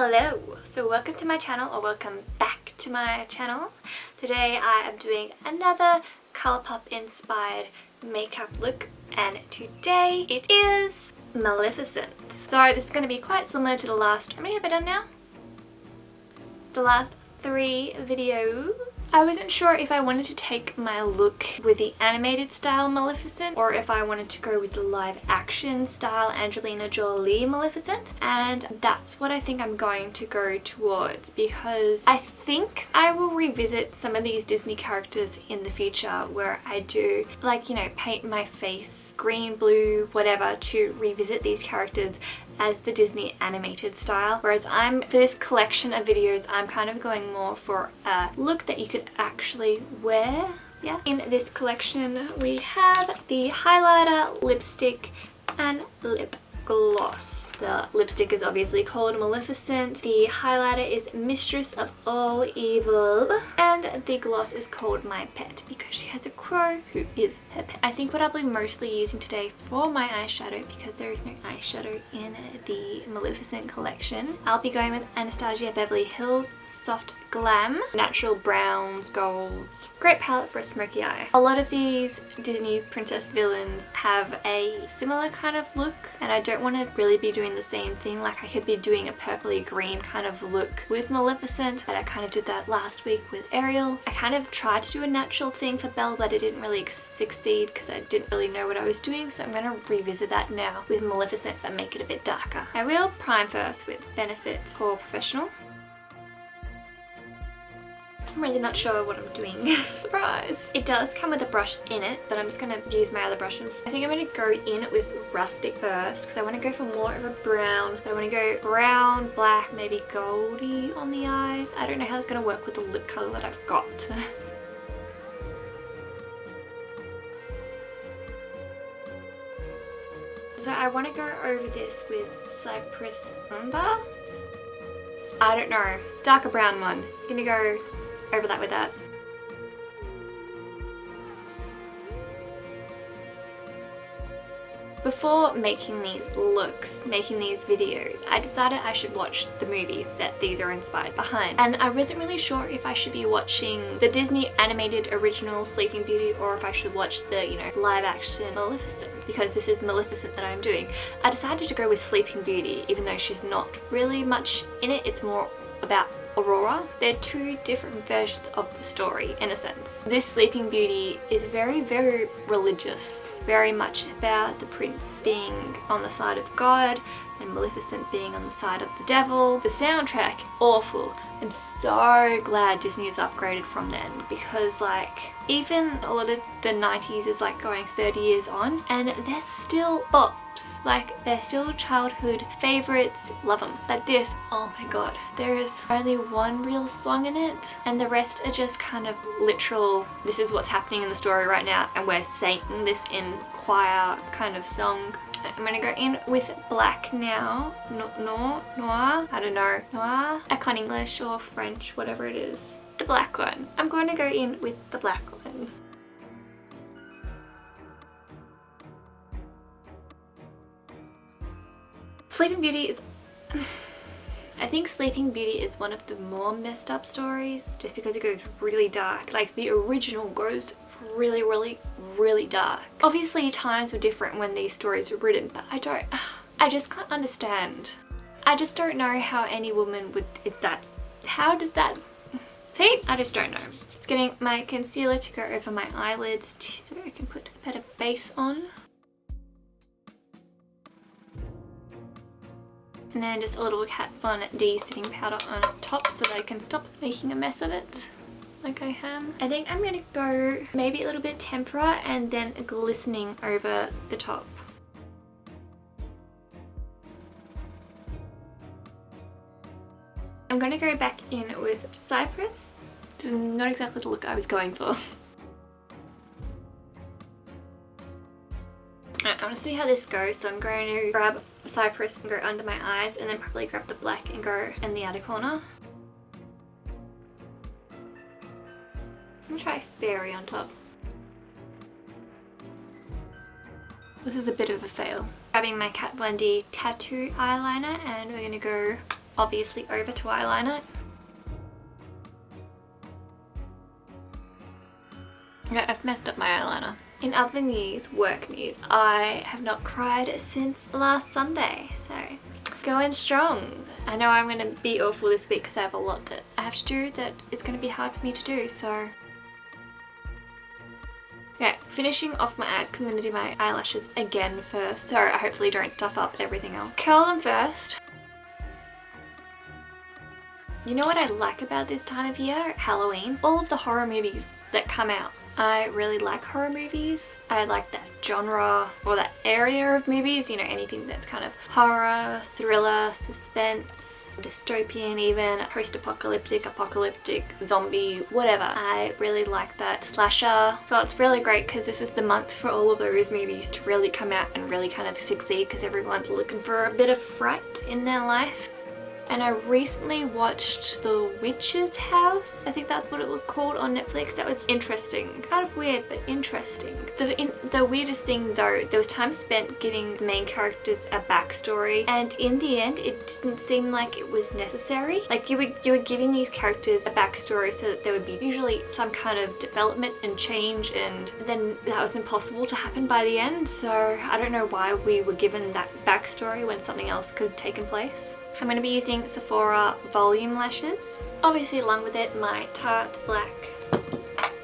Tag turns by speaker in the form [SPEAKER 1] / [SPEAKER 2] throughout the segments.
[SPEAKER 1] Hello! So welcome to my channel, or welcome back to my channel. Today I am doing another Colourpop inspired makeup look, and today it is Maleficent. So this is going to be quite similar to the last, how many have I done now? The last 3 videos. I wasn't sure if I wanted to take my look with the animated style Maleficent or if I wanted to go with the live action style Angelina Jolie Maleficent, and that's what I think I'm going to go towards, because I think I will revisit some of these Disney characters in the future where I do, like, you know, paint my face green, blue, whatever, to revisit these characters as the Disney animated style. Whereas for this collection of videos, I'm kind of going more for a look that you could actually wear. Yeah. In this collection, we have the highlighter, lipstick, and lip gloss. The lipstick is obviously called Maleficent, the highlighter is Mistress of All Evil, and the gloss is called My Pet because she has a crow who is her pet. I think what I'll be mostly using today for my eyeshadow, because there is no eyeshadow in the Maleficent collection, I'll be going with Anastasia Beverly Hills Soft Glam, natural browns, golds. Great palette for a smoky eye. A lot of these Disney princess villains have a similar kind of look, and I don't want to really be doing the same thing. Like, I could be doing a purpley green kind of look with Maleficent, but I kind of did that last week with Ariel. I kind of tried to do a natural thing for Belle, but it didn't really succeed because I didn't really know what I was doing, so I'm going to revisit that now with Maleficent but make it a bit darker. I will prime first with Benefit's POREfessional. I'm really not sure what I'm doing. Surprise! It does come with a brush in it, but I'm just going to use my other brushes. I think I'm going to go in with Rustic first because I want to go for more of a brown. I want to go brown, black, maybe goldy on the eyes. I don't know how it's going to work with the lip colour that I've got. So I want to go over this with Cypress Umber. I don't know. Darker brown one. I'm going to go over that with that. Before making these looks, making these videos, I decided I should watch the movies that these are inspired behind. And I wasn't really sure if I should be watching the Disney animated original Sleeping Beauty or if I should watch the, you know, live action Maleficent, because this is Maleficent that I'm doing. I decided to go with Sleeping Beauty, even though she's not really much in it. It's more about Aurora. They're 2 different versions of the story in a sense. This Sleeping Beauty is very, very religious, very much about the prince being on the side of God and Maleficent being on the side of the devil. The soundtrack, awful. I'm so glad Disney has upgraded from then, because like even a lot of the 90s is like going 30 years on and they're still bops. Like, they're still childhood favorites. Love them. But this, oh my god, there is only one real song in it and the rest are just kind of literal, this is what's happening in the story right now and we're saying this in choir kind of song. I'm gonna go in with black now. Noir, I don't know. Noir, Icon English or French, whatever it is. The black one. I'm going to go in with the black one. Sleeping Beauty is... I think Sleeping Beauty is one of the more messed up stories just because it goes really dark. Like, the original goes really, really, really dark. Obviously times were different when these stories were written, but I just can't understand. I just don't know how any woman would, how does that, see? I just don't know. Just getting my concealer to go over my eyelids so I can put a better base on. And then just a little Kat Von D setting powder on top so that I can stop making a mess of it like I am. I think I'm going to go maybe a little bit tempera and then glistening over the top. I'm going to go back in with Cypress. This is not exactly the look I was going for. I want to see how this goes, so I'm going to grab Cypress and go under my eyes and then probably grab the black and go in the outer corner. I'm going to try Fairy on top. This is a bit of a fail. Grabbing my Kat Von D tattoo eyeliner and we're going to go obviously over to eyeliner. Okay, I've messed up my eyeliner. In other news, work news, I have not cried since last Sunday, so going strong. I know I'm going to be awful this week because I have a lot that I have to do that is going to be hard for me to do, so. Okay, finishing off my eyes because I'm going to do my eyelashes again first, so I hopefully don't stuff up everything else. Curl them first. You know what I like about this time of year? Halloween. All of the horror movies that come out. I really like horror movies. I like that genre or that area of movies, you know, anything that's kind of horror, thriller, suspense, dystopian even, post-apocalyptic, apocalyptic, zombie, whatever. I really like that. Slasher. So it's really great because this is the month for all of those movies to really come out and really kind of succeed because everyone's looking for a bit of fright in their life. And I recently watched The Witch's House. I think that's what it was called on Netflix. That was interesting. Kind of weird, but interesting. The weirdest thing though, there was time spent giving the main characters a backstory, and in the end it didn't seem like it was necessary. Like you were giving these characters a backstory so that there would be usually some kind of development and change, and then that was impossible to happen by the end. So I don't know why we were given that backstory when something else could have taken place. I'm going to be using Sephora Volume Lashes. Obviously along with it my Tarte Black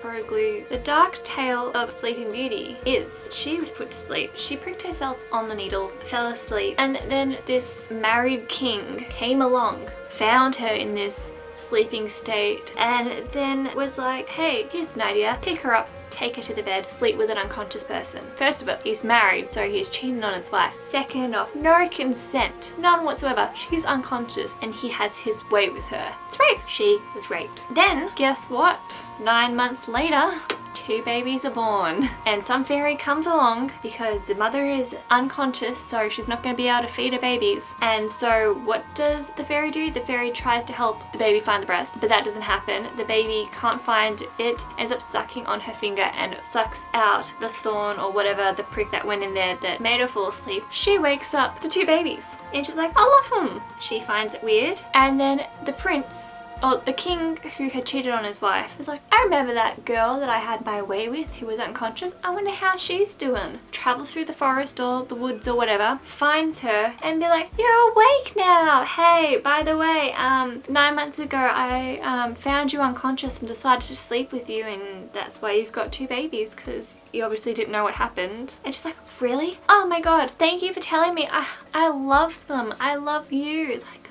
[SPEAKER 1] Pro Glue. The dark tale of Sleeping Beauty is she was put to sleep. She pricked herself on the needle, fell asleep, and then this married king came along, found her in this sleeping state, and then was like, hey, here's an idea, pick her up, take her to the bed, sleep with an unconscious person. First of all, he's married, so he's cheating on his wife. Second off, no consent, none whatsoever. She's unconscious and he has his way with her. It's rape. She was raped. Then, guess what? 9 months later, 2 babies are born, and some fairy comes along because the mother is unconscious, so she's not going to be able to feed her babies. And so what does the fairy do? The fairy tries to help the baby find the breast, but that doesn't happen. The baby can't find it, ends up sucking on her finger and sucks out the thorn or whatever, the prick that went in there that made her fall asleep. She wakes up to 2 babies and she's like, I love them. She finds it weird, and then the prince, or the king who had cheated on his wife, is like, I remember that girl that I had my way with who was unconscious. I wonder how she's doing. Travels through the forest or the woods or whatever, finds her and be like, you're awake now. Hey, by the way, 9 months ago I found you unconscious and decided to sleep with you, and that's why you've got 2 babies because you obviously didn't know what happened. And she's like, really? Oh my god, thank you for telling me. I love them. I love you. Like,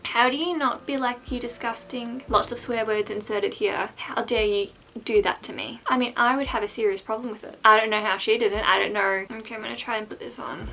[SPEAKER 1] how do you not be like, you disgusting? Lots of swear words inserted here. How dare you do that to me? I mean, I would have a serious problem with it. I don't know how she did it. I don't know. Okay, I'm gonna try and put this on.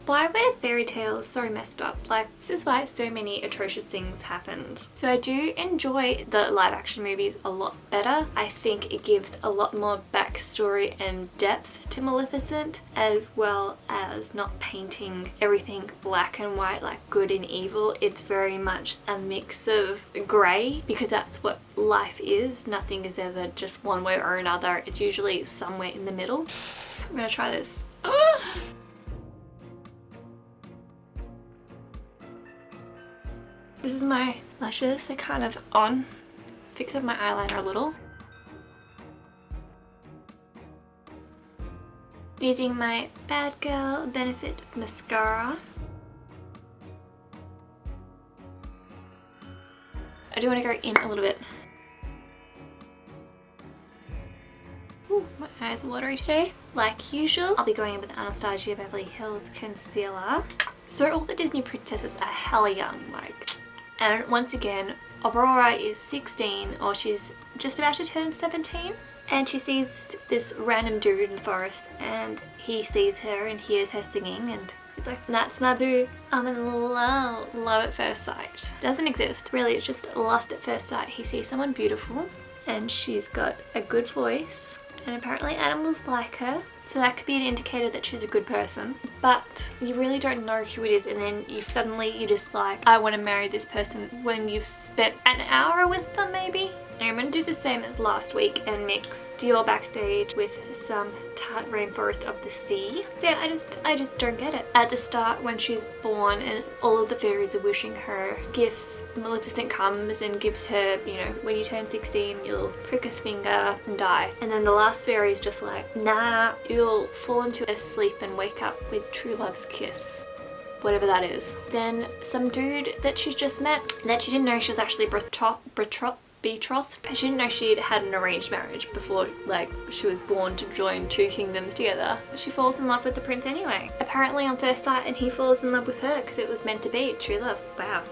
[SPEAKER 1] Why were fairy tales so messed up? Like, this is why so many atrocious things happened. So I do enjoy the live action movies a lot better. I think it gives a lot more backstory and depth to Maleficent, as well as not painting everything black and white like good and evil. It's very much a mix of grey, because that's what life is. Nothing is ever just one way or another. It's usually somewhere in the middle. I'm gonna try this. Ugh. This is my lashes. They're kind of on. Fix up my eyeliner a little. Using my Bad Girl Benefit mascara. I do want to go in a little bit. Ooh, my eyes are watery today. Like usual, I'll be going in with Anastasia Beverly Hills Concealer. So all the Disney princesses are hella young, like. And once again, Aurora is 16, or she's just about to turn 17. And she sees this random dude in the forest, and he sees her and hears her singing, and he's like, that's my boo. I'm in love. Love at first sight. Doesn't exist. Really, it's just lust at first sight. He sees someone beautiful, and she's got a good voice, and apparently animals like her. So that could be an indicator that she's a good person, but you really don't know who it is, and then you just like, I want to marry this person when you've spent an hour with them maybe? I'm going to do the same as last week and mix Dior Backstage with some Tarte Rainforest of the Sea. So yeah, I just don't get it. At the start when she's born and all of the fairies are wishing her gifts, Maleficent comes and gives her, you know, when you turn 16 you'll prick a finger and die. And then the last fairy is just like, nah, you'll fall into a sleep and wake up with true love's kiss. Whatever that is. Then some dude that she's just met, that she didn't know she was actually betrothed. She didn't know she had an arranged marriage before, like, she was born to join two kingdoms together. But she falls in love with the prince anyway. Apparently on first sight, and he falls in love with her because it was meant to be true love. Wow.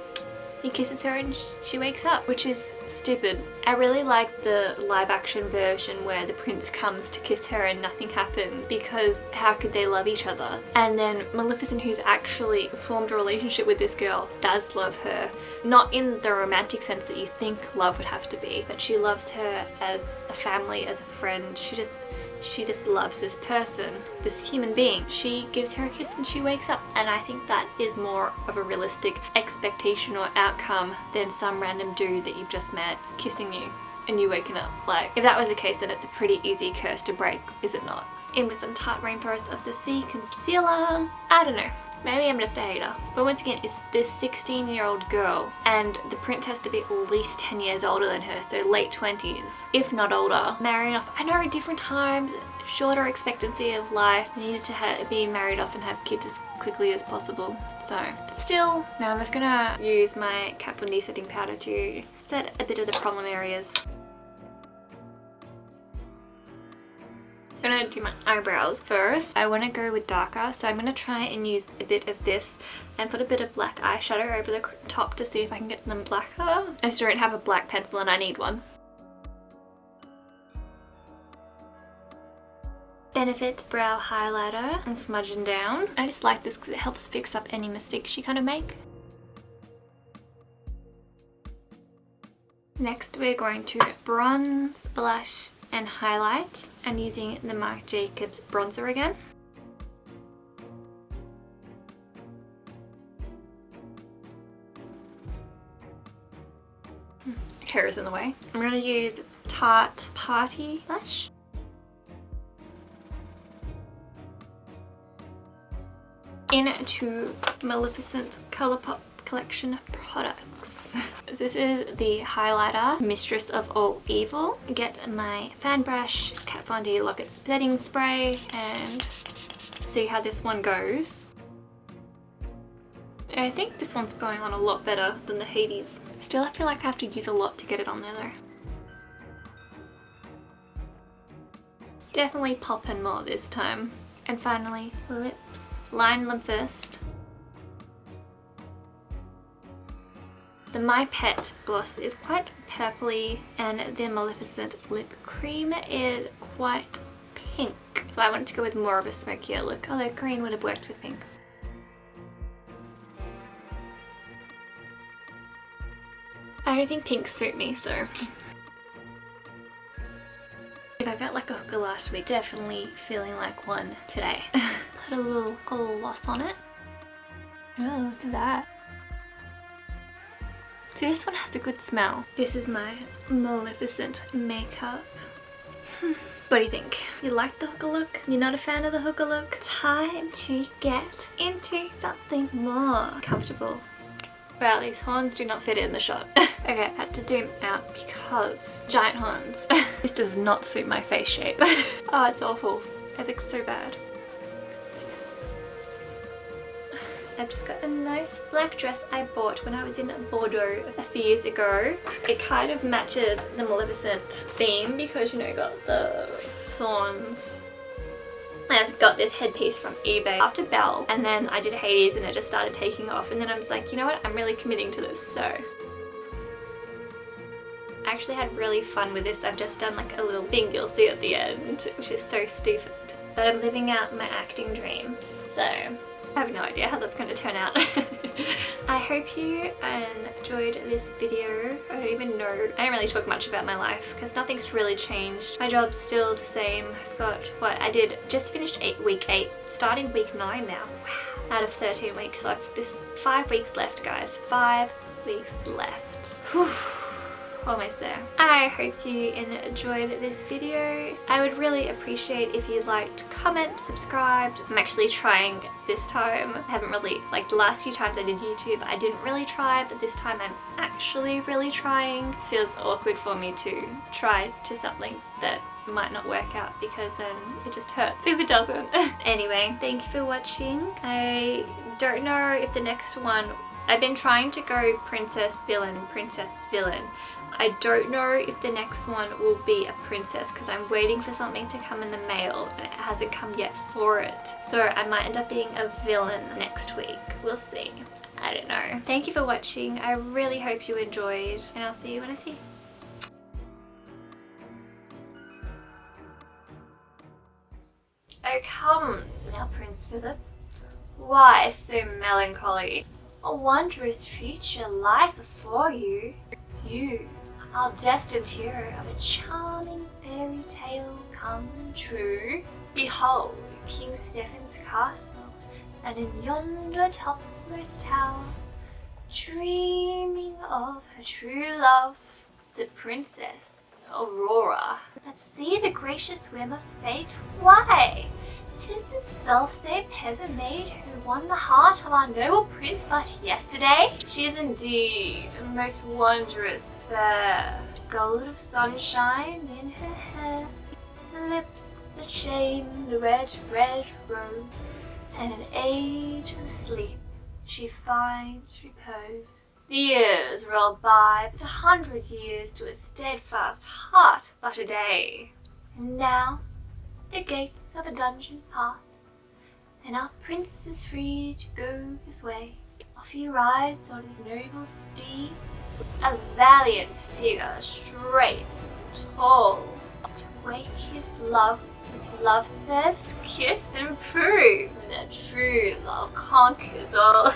[SPEAKER 1] He kisses her and she wakes up, which is stupid. I really like the live action version where the prince comes to kiss her and nothing happened, because how could they love each other? And then Maleficent, who's actually formed a relationship with this girl, does love her. Not in the romantic sense that you think love would have to be, but she loves her as a family, as a friend. She just loves this person, this human being. She gives her a kiss and she wakes up, and I think that is more of a realistic expectation or outcome than some random dude that you've just met kissing you and you waking up. Like, if that was the case, then it's a pretty easy curse to break, is it not? In with some Tarte Rainforest of the Sea concealer. I don't know. Maybe I'm just a hater. But once again, it's this 16-year-old girl and the prince has to be at least 10 years older than her, so late 20s, if not older. Marrying off, I know, different times, shorter expectancy of life. You needed to be married off and have kids as quickly as possible. So, but still, now I'm just gonna use my Kat Von D setting powder to set a bit of the problem areas. I'm gonna do my eyebrows first. I want to go with darker, so I'm gonna try and use a bit of this and put a bit of black eyeshadow over the top to see if I can get them blacker. I still don't have a black pencil and I need one. Benefit brow highlighter and smudging down. I just like this because it helps fix up any mistakes you kind of make. Next we're going to bronze, blush and highlight. I'm using the Marc Jacobs bronzer again. Hair is in the way. I'm going to use Tarte Party Blush. Into Maleficent Colourpop collection products. This is the highlighter, Mistress of All Evil. Get my fan brush, Kat Von D Lock-It setting spray, and see how this one goes. I think this one's going on a lot better than the Hades. Still, I feel like I have to use a lot to get it on there though. Definitely popping more this time. And finally, lips. Line them first. The My Pet gloss is quite purpley and the Maleficent lip cream is quite pink. So I wanted to go with more of a smokier look, although green would have worked with pink. I don't think pinks suit me, so. If I felt like a hooker last week, definitely feeling like one today. Put a little gloss on it. Oh, look at that. See, this one has a good smell. This is my Maleficent makeup. What do you think? You like the hooker look? You're not a fan of the hooker look? Time to get into something more comfortable. Wow, these horns do not fit in the shot. Okay, I had to zoom out because giant horns. This does not suit my face shape. Oh, it's awful. It looks so bad. I've just got a nice black dress I bought when I was in Bordeaux a few years ago. It kind of matches the Maleficent theme because, you know, got the thorns. I got this headpiece from eBay after Belle, and then I did Hades and it just started taking off, and then I was like, you know what, I'm really committing to this, so. I actually had really fun with this. I've just done like a little thing you'll see at the end, which is so stupid. But I'm living out my acting dreams, so I have no idea how that's going to turn out. I hope you enjoyed this video. I don't even know. I don't really talk much about my life because nothing's really changed. My job's still the same. I've got what I did, just finished week 8, starting week 9 now. Wow. Out of 13 weeks. So I've this 5 weeks left, guys. 5 weeks left. Whew. almost there. I hope you enjoyed this video. I would really appreciate if you liked, comment, subscribed. I'm actually trying this time. I haven't really, like the last few times I did YouTube, I didn't really try, but this time I'm actually really trying. It feels awkward for me to try to something that might not work out because then it just hurts if it doesn't. Anyway, thank you for watching. I don't know if the next one, I've been trying to go princess villain. I don't know if the next one will be a princess because I'm waiting for something to come in the mail and it hasn't come yet for it. So I might end up being a villain next week. We'll see. I don't know. Thank you for watching. I really hope you enjoyed and I'll see you when I see you. Oh come now, Prince Philip. Why so melancholy? A wondrous future lies before you. You are destined hero of a charming fairy tale come true. Behold King Stephen's castle, and in yonder topmost tower, dreaming of her true love, the Princess Aurora. Let's see the gracious whim of fate. Why? 'Tis the self-same peasant maid who won the heart of our noble prince but yesterday. She is indeed most wondrous fair, gold of sunshine in her hair, lips that shame the red rose, and in ageless sleep she finds repose. The years roll by, but 100 years to a steadfast heart but a day. And now the gates of a dungeon part, and our prince is free to go his way. Off he rides on his noble steed, a valiant figure, straight, tall, to wake his love with love's first kiss and prove that true love conquers all.